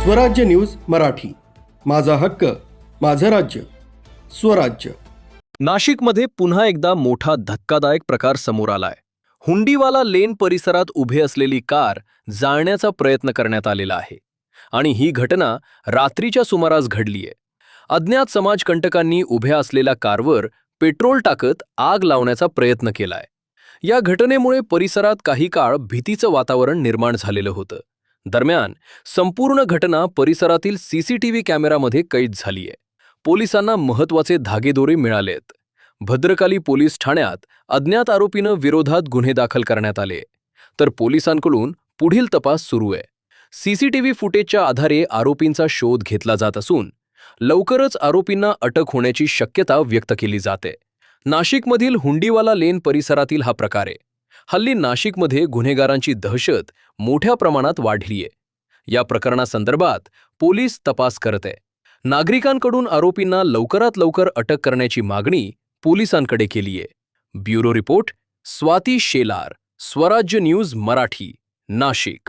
स्वराज्य न्यूज मराठी, माझा हक्क, माझं राज्य, स्वराज्य। नाशिकमध्ये पुन्हा एकदा मोठा धक्कादायक प्रकार समोर आलाय। हुंडीवाला लेन परिसरात उभे असलेली कार जाळण्याचा प्रयत्न करण्यात आलेला आहे आणि ही घटना रात्रीच्या सुमारास घडलीय। अज्ञात समाजकंटकांनी उभ्या असलेल्या कारवर पेट्रोल टाकत आग लावण्याचा प्रयत्न केलाय। या घटनेमुळे परिसरात काही काळ भीतीचं वातावरण निर्माण झालेलं होतं। दरम्यान संपूर्ण घटना परिसरातील सीसीटीव्ही कॅमेरामध्ये कैद झालीय। पोलिसांना महत्त्वाचे धागेदोरे मिळालेत। भद्रकाली पोलीस ठाण्यात अज्ञात आरोपीनं विरोधात गुन्हे दाखल करण्यात आले, तर पोलिसांकडून पुढील तपास सुरू आहे। सीसीटीव्ही फुटेजच्या आधारे आरोपींचा शोध घेतला जात असून लवकरच आरोपींना अटक होण्याची शक्यता व्यक्त केली जाते। नाशिकमधील हुंडीवाला लेन परिसरातील हा प्रकार आहे। हल्ली नाशिकमध्ये गुन्हेगारांची दहशत मोठ्या प्रमाणात वाढलीय। या प्रकरणासंदर्भात पोलीस तपास करत आहे। नागरिकांकडून आरोपींना लवकरात लवकर अटक करण्याची मागणी पोलिसांकडे केली आहे। ब्युरो रिपोर्ट, स्वाती शेलार, स्वराज्य न्यूज मराठी, नाशिक।